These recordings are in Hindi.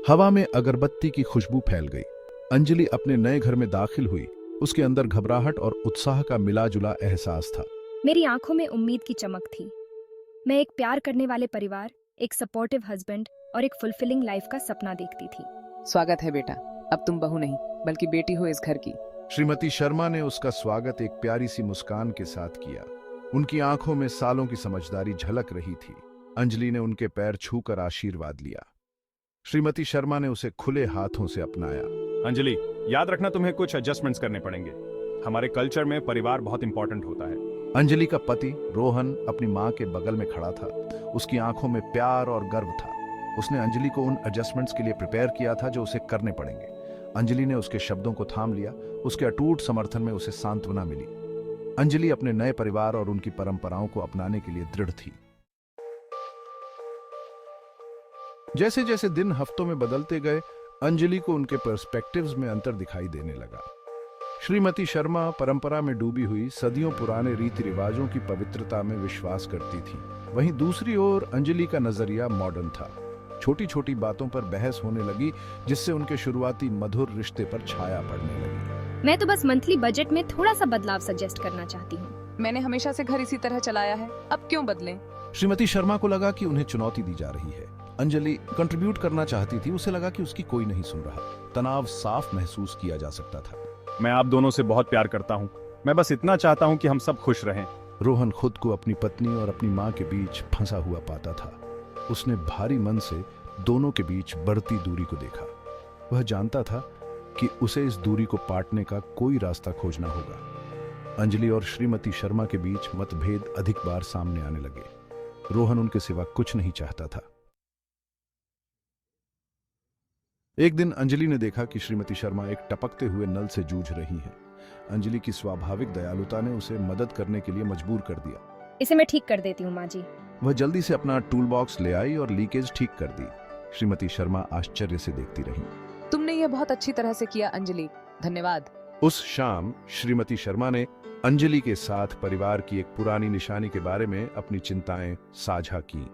हवा में अगरबत्ती की खुशबू फैल गई। अंजलि अपने नए घर में दाखिल हुई। उसके अंदर घबराहट और उत्साह का मिला जुला एहसास था। मेरी आंखों में उम्मीद की चमक थी। मैं एक प्यार करने वाले परिवार, एक सपोर्टिव हस्बैंड और एक फुलफिलिंग लाइफ का सपना देखती थी। स्वागत है बेटा, अब तुम बहू नहीं बल्कि बेटी हो इस घर की। श्रीमती शर्मा ने उसका स्वागत एक प्यारी सी मुस्कान के साथ किया। उनकी आंखों में सालों की समझदारी झलक रही थी। अंजलि ने उनके पैर छूकर आशीर्वाद लिया। श्रीमती शर्मा ने उसे खुले हाथों से अपनाया। अंजलि, याद रखना तुम्हें कुछ एडजस्टमेंट्स करने पड़ेंगे। हमारे कल्चर में परिवार बहुत इंपॉर्टेंट होता है। अंजलि का पति रोहन अपनी मां के बगल में खड़ा था। उसकी आंखों में प्यार और गर्व था। उसने अंजलि को उन एडजस्टमेंट्स के लिए प्रिपेयर किया था जो उसे करने पड़ेंगे। अंजलि ने उसके शब्दों को थाम लिया। उसके अटूट समर्थन में उसे सांत्वना मिली। अंजलि अपने नए परिवार और उनकी परंपराओं को अपनाने के लिए दृढ़ थी। जैसे जैसे दिन हफ्तों में बदलते गए, अंजलि को उनके पर्सपेक्टिव्स में अंतर दिखाई देने लगा। श्रीमती शर्मा परंपरा में डूबी हुई सदियों पुराने रीति रिवाजों की पवित्रता में विश्वास करती थी। वहीं दूसरी ओर अंजलि का नजरिया मॉडर्न था। छोटी छोटी बातों पर बहस होने लगी, जिससे उनके शुरुआती मधुर रिश्ते पर छाया पड़ने लगी। मैं तो बस मंथली बजट में थोड़ा सा बदलाव सजेस्ट करना चाहती हूँ। मैंने हमेशा से घर इसी तरह चलाया है, अब क्यों बदलें? श्रीमती शर्मा को लगा कि उन्हें चुनौती दी जा रही है। अंजलि कंट्रीब्यूट करना चाहती थी। उसे लगा कि उसकी कोई नहीं सुन रहा। तनाव साफ महसूस किया जा सकता था। मैं आप दोनों से बहुत प्यार करता हूँ। मैं बस इतना चाहता हूँ कि हम सब खुश रहें। रोहन खुद को अपनी पत्नी और अपनी मां के बीच फंसा हुआ पाता था। उसने भारी मन से दोनों के बीच बढ़ती दूरी को देखा। वह जानता था कि उसे इस दूरी को पाटने का कोई रास्ता खोजना होगा। अंजलि और श्रीमती शर्मा के बीच मतभेद अधिक बार सामने आने लगे। रोहन उनके सिवा कुछ नहीं चाहता था। एक दिन अंजलि ने देखा कि श्रीमती शर्मा एक टपकते हुए नल से जूझ रही हैं। अंजलि की स्वाभाविक दयालुता ने उसे मदद करने के लिए मजबूर कर दिया। इसे मैं ठीक कर देती हूँ माँ जी। वह जल्दी से अपना टूल बॉक्स ले आई और लीकेज ठीक कर दी। श्रीमती शर्मा आश्चर्य से देखती रही। तुमने यह बहुत अच्छी तरह से किया अंजलि, धन्यवाद। उस शाम श्रीमती शर्मा ने अंजलि के साथ परिवार की एक पुरानी निशानी के बारे में अपनी चिंताएं साझा की।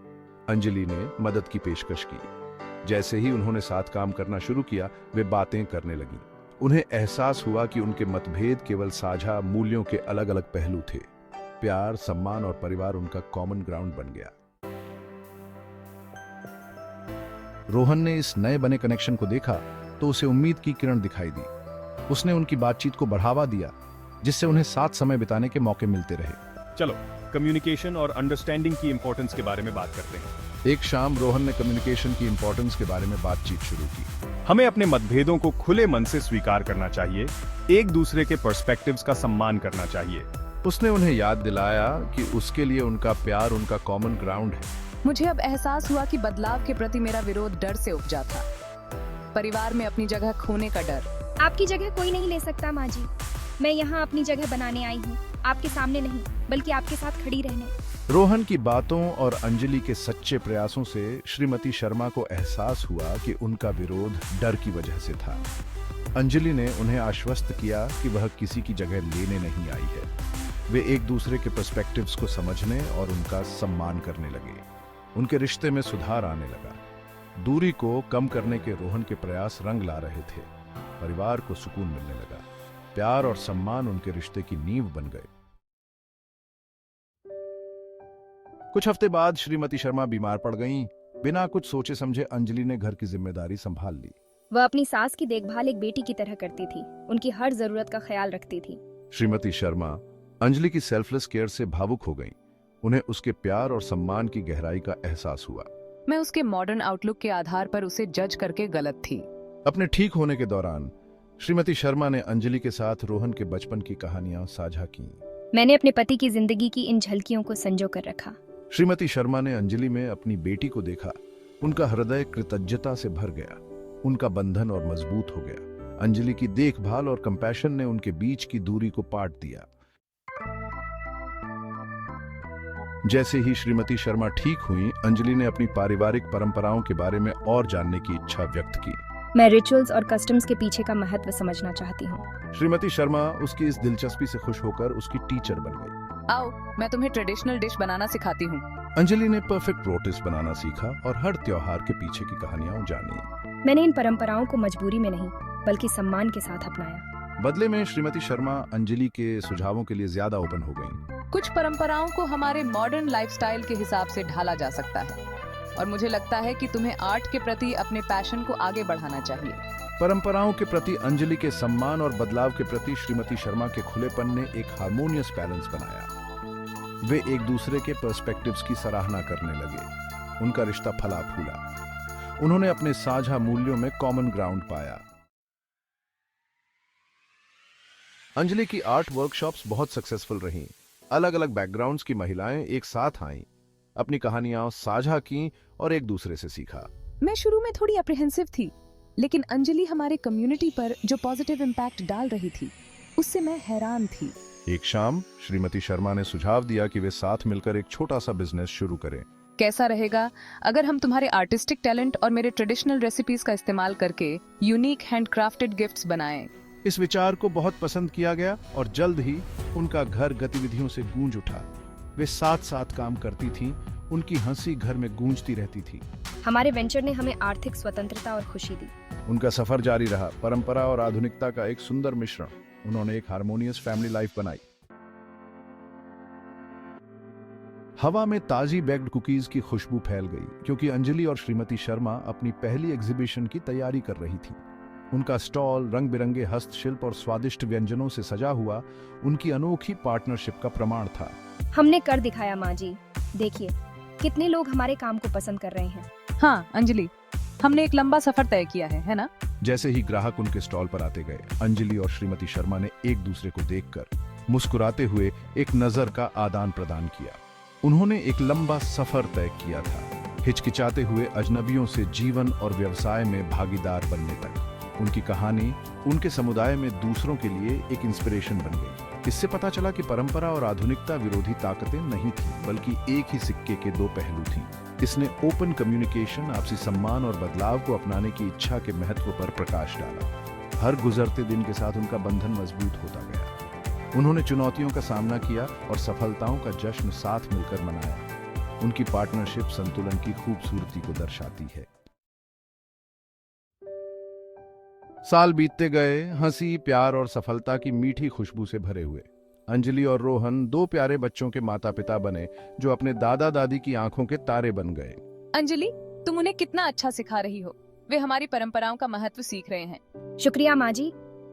अंजलि ने मदद की पेशकश की। जैसे ही उन्होंने साथ काम करना शुरू किया, वे बातें करने लगीं। उन्हें एहसास हुआ कि उनके मतभेद केवल साझा मूल्यों के अलग अलग पहलू थे। प्यार, सम्मान और परिवार उनका कॉमन ग्राउंड बन गया। रोहन ने इस नए बने कनेक्शन को देखा तो उसे उम्मीद की किरण दिखाई दी। उसने उनकी बातचीत को बढ़ावा दिया, जिससे उन्हें साथ समय बिताने के मौके मिलते रहे। चलो, कम्युनिकेशन और अंडरस्टैंडिंग की इंपॉर्टेंस के बारे में बात करते हैं। एक शाम रोहन ने कम्युनिकेशन की इंपॉर्टेंस के बारे में बातचीत शुरू की। हमें अपने मतभेदों को खुले मन से स्वीकार करना चाहिए। एक दूसरे के पर्सपेक्टिव्स का सम्मान करना चाहिए। उसने उन्हें याद दिलाया कि उसके लिए उनका प्यार उनका कॉमन ग्राउंड है। मुझे अब एहसास हुआ कि बदलाव के प्रति मेरा विरोध डर से उपजा था। परिवार में अपनी जगह खोने का डर। आपकी जगह कोई नहीं ले सकता माँ जी। मैं यहाँ अपनी जगह बनाने आई हूँ, आपके सामने नहीं बल्कि आपके साथ खड़ी रहने। रोहन की बातों और अंजलि के सच्चे प्रयासों से श्रीमती शर्मा को एहसास हुआ कि उनका विरोध डर की वजह से था। अंजलि ने उन्हें आश्वस्त किया कि वह किसी की जगह लेने नहीं आई है। वे एक दूसरे के पर्सपेक्टिव्स को समझने और उनका सम्मान करने लगे। उनके रिश्ते में सुधार आने लगा। दूरी को कम करने के रोहन के प्रयास रंग ला रहे थे। परिवार को सुकून मिलने लगा। प्यार और सम्मान उनके रिश्ते की नींव बन गए। कुछ हफ्ते बाद श्रीमती शर्मा बीमार पड़ गईं। बिना कुछ सोचे समझे अंजलि ने घर की जिम्मेदारी संभाल ली। वह अपनी सास की देखभाल एक बेटी की तरह करती थी। उनकी हर जरूरत का ख्याल रखती थी। श्रीमती शर्मा अंजलि की सेल्फलेस केयर से भावुक हो गईं। उन्हें उसके प्यार और सम्मान की गहराई का एहसास हुआ। मैं उसके मॉडर्न आउटलुक के आधार पर उसे जज करके गलत थी। अपने ठीक होने के दौरान श्रीमती शर्मा ने अंजलि के साथ रोहन के बचपन की कहानियां साझा की। मैंने अपने पति की जिंदगी की इन झलकियों को संजो कर रखा। श्रीमती शर्मा ने अंजलि में अपनी बेटी को देखा। उनका हृदय कृतज्ञता से भर गया। उनका बंधन और मजबूत हो गया। अंजलि की देखभाल और कंपैशन ने उनके बीच की दूरी को पाट दिया। जैसे ही श्रीमती शर्मा ठीक हुई, अंजलि ने अपनी पारिवारिक परंपराओं के बारे में और जानने की इच्छा व्यक्त की। मैं रिचुअल्स और कस्टम्स के पीछे का महत्व समझना चाहती हूँ। श्रीमती शर्मा उसकी इस दिलचस्पी से खुश होकर उसकी टीचर बन गई। आओ, मैं तुम्हें ट्रेडिशनल डिश बनाना सिखाती हूँ। अंजलि ने परफेक्ट रोटिस बनाना सीखा और हर त्योहार के पीछे की कहानियां जानी। मैंने इन परंपराओं को मजबूरी में नहीं बल्कि सम्मान के साथ अपनाया। बदले में श्रीमती शर्मा अंजलि के सुझावों के लिए ज्यादा ओपन हो गईं। कुछ परंपराओं को हमारे मॉडर्न लाइफस्टाइल के हिसाब से ढाला जा सकता है और मुझे लगता है कि तुम्हें आर्ट के प्रति अपने पैशन को आगे बढ़ाना चाहिए। परंपराओं के प्रति अंजलि के सम्मान और बदलाव के प्रति श्रीमती शर्मा के खुलेपन ने एक हार्मोनियस बैलेंस बनाया। वे एक दूसरे के पर्सपेक्टिव्स की सराहना करने लगे। उनका रिश्ता फला फूला। उन्होंने अपने साझा मूल्यों में कॉमन ग्राउंड पाया। अंजलि की आर्ट वर्कशॉप्स बहुत सक्सेसफुल रहीं। अलग अलग बैकग्राउंड्स की महिलाएं एक साथ आईं, अपनी कहानियां साझा की और एक दूसरे से सीखा। मैं शुरू में थोड़ी अप्रिहेंसिव थी, लेकिन अंजलि हमारे कम्युनिटी पर जो पॉजिटिव इम्पैक्ट डाल रही थी उससे मैं हैरान थी। एक शाम श्रीमती शर्मा ने सुझाव दिया कि वे साथ मिलकर एक छोटा सा बिजनेस शुरू करें। कैसा रहेगा अगर हम तुम्हारे आर्टिस्टिक टैलेंट और मेरे ट्रेडिशनल रेसिपीज का इस्तेमाल करके यूनिक हैंडक्राफ्टेड गिफ्ट्स बनाएं? इस विचार को बहुत पसंद किया गया और जल्द ही उनका घर गतिविधियों से गूंज उठा। वे साथ साथ काम करती थीं, उनकी हंसी घर में गूंजती रहती थी। हमारे वेंचर ने हमें आर्थिक स्वतंत्रता और खुशी दी। उनका सफर जारी रहा, परंपरा और आधुनिकता का एक सुंदर मिश्रण। उन्होंने एक हार्मोनियस फैमिली लाइफ बनाई। हवा में ताजी बेक्ड कुकीज की खुशबू फैल गई क्योंकि अंजलि और श्रीमती शर्मा अपनी पहली एग्जीबिशन की तैयारी कर रही थी। उनका स्टॉल रंग बिरंगे हस्तशिल्प और स्वादिष्ट व्यंजनों से सजा हुआ उनकी अनोखी पार्टनरशिप का प्रमाण था। हमने कर दिखाया माँ जी। देखिए कितने लोग हमारे काम को पसंद कर रहे हैं। हाँ अंजलि, हमने एक लंबा सफर तय किया है ना? जैसे ही ग्राहक उनके स्टॉल पर आते गए, अंजलि और श्रीमती शर्मा ने एक दूसरे को देखकर मुस्कुराते हुए एक नजर का आदान प्रदान किया। उन्होंने एक लंबा सफर तय किया था, हिचकिचाते हुए अजनबियों से जीवन और व्यवसाय में भागीदार बनने तक। उनकी कहानी उनके समुदाय में दूसरों के लिए एक इंस्पिरेशन बन गई। इससे पता चला कि परंपरा और आधुनिकता विरोधी ताकतें नहीं थी, बल्कि एक ही सिक्के के दो पहलू थीं। इसने ओपन कम्युनिकेशन, आपसी सम्मान और बदलाव को अपनाने की इच्छा के महत्व पर प्रकाश डाला। हर गुजरते दिन के साथ उनका बंधन मजबूत होता गया। उन्होंने चुनौतियों का सामना किया और सफलताओं का जश्न साथ मिलकर मनाया। उनकी पार्टनरशिप संतुलन की खूबसूरती को दर्शाती है। साल बीतते गए, हंसी, प्यार और सफलता की मीठी खुशबू से भरे हुए। अंजलि और रोहन दो प्यारे बच्चों के माता पिता बने जो अपने दादा दादी की आंखों के तारे बन गए। अंजलि, तुम उन्हें कितना अच्छा सिखा रही हो। वे हमारी परंपराओं का महत्व सीख रहे हैं। शुक्रिया माँ जी,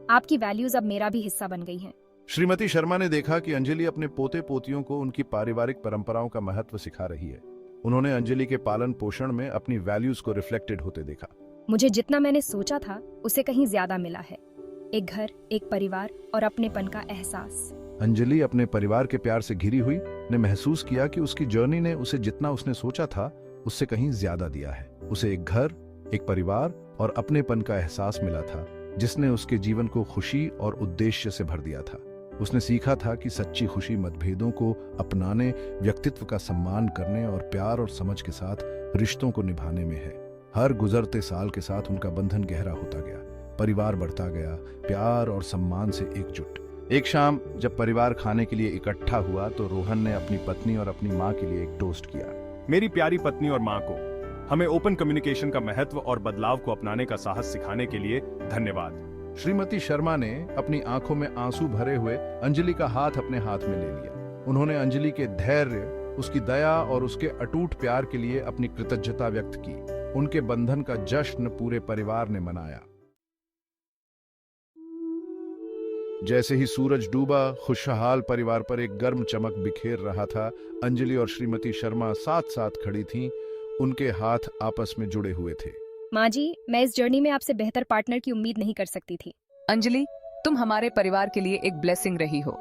आपकी वैल्यूज अब मेरा भी हिस्सा बन गई हैं। श्रीमती शर्मा ने देखा कि अंजलि अपने पोते पोतियों को उनकी पारिवारिक परंपराओं का महत्व सिखा रही है। उन्होंने अंजलि के पालन पोषण में अपनी वैल्यूज को रिफ्लेक्टेड होते देखा। मुझे जितना मैंने सोचा था उसे कहीं ज्यादा मिला है। एक घर, एक परिवार और अपनेपन का एहसास। अंजलि अपने परिवार के प्यार से घिरी हुई ने महसूस किया कि उसकी जर्नी ने उसे जितना उसने सोचा था उससे कहीं ज्यादा दिया है। उसे एक घर, एक परिवार और अपनेपन का एहसास मिला था जिसने उसके जीवन को खुशी और उद्देश्य से भर दिया था। उसने सीखा था कि सच्ची खुशी मतभेदों को अपनाने, व्यक्तित्व का सम्मान करने और प्यार और समझ के साथ रिश्तों को निभाने में है। हर गुजरते साल के साथ उनका बंधन गहरा होता गया, परिवार बढ़ता गया, प्यार और सम्मान से एकजुट। एक शाम जब परिवार खाने के लिए इकट्ठा हुआ तो रोहन ने अपनी पत्नी और अपनी माँ के लिए एक टोस्ट किया। मेरी प्यारी पत्नी और माँ को हमें ओपन कम्युनिकेशन का महत्व और बदलाव को अपनाने का साहस सिखाने के लिए धन्यवाद। श्रीमती शर्मा ने अपनी आंखों में आंसू भरे हुए अंजलि का हाथ अपने हाथ में ले लिया। उन्होंने अंजलि के धैर्य, उसकी दया और उसके अटूट प्यार के लिए अपनी कृतज्ञता व्यक्त की। उनके बंधन का जश्न पूरे परिवार ने मनाया। जैसे ही सूरज डूबा, खुशहाल परिवार पर एक गर्म चमक बिखेर रहा था। अंजलि और श्रीमती शर्मा साथ साथ खड़ी थीं, उनके हाथ आपस में जुड़े हुए थे। माँ जी, मैं इस जर्नी में आपसे बेहतर पार्टनर की उम्मीद नहीं कर सकती थी। अंजलि, तुम हमारे परिवार के लिए एक ब्लेसिंग रही हो।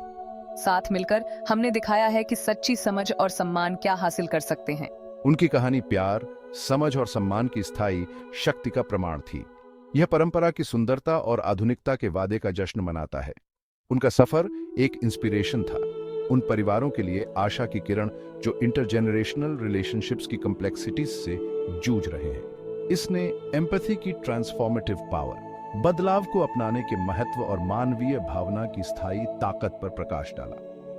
साथ मिलकर हमने दिखाया है कि सच्ची समझ और सम्मान क्या हासिल कर सकते हैं। उनकी कहानी प्यार, समझ और सम्मान की स्थायी शक्ति का प्रमाण थी। यह परंपरा की सुंदरता और आधुनिकता के वादे का जश्न मनाता है। उनका सफर एक इंस्पिरेशन था, उन परिवारों के लिए आशा की किरण जो इंटरजेनरेशनल रिलेशनशिप्स की कॉम्प्लेक्सिटीज से जूझ रहे हैं। इसने एम्पैथी की ट्रांसफॉर्मेटिव पावर, बदलाव को अपनाने के महत्व और मानवीय भावना की स्थायी ताकत पर प्रकाश डाला।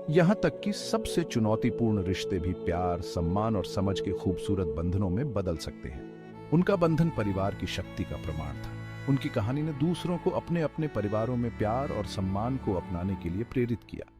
यहां तक कि सबसे चुनौतीपूर्ण रिश्ते भी प्यार, सम्मान और समझ के खूबसूरत बंधनों में बदल सकते हैं। उनका बंधन परिवार की शक्ति का प्रमाण था। उनकी कहानी ने दूसरों को अपने अपने परिवारों में प्यार और सम्मान को अपनाने के लिए प्रेरित किया।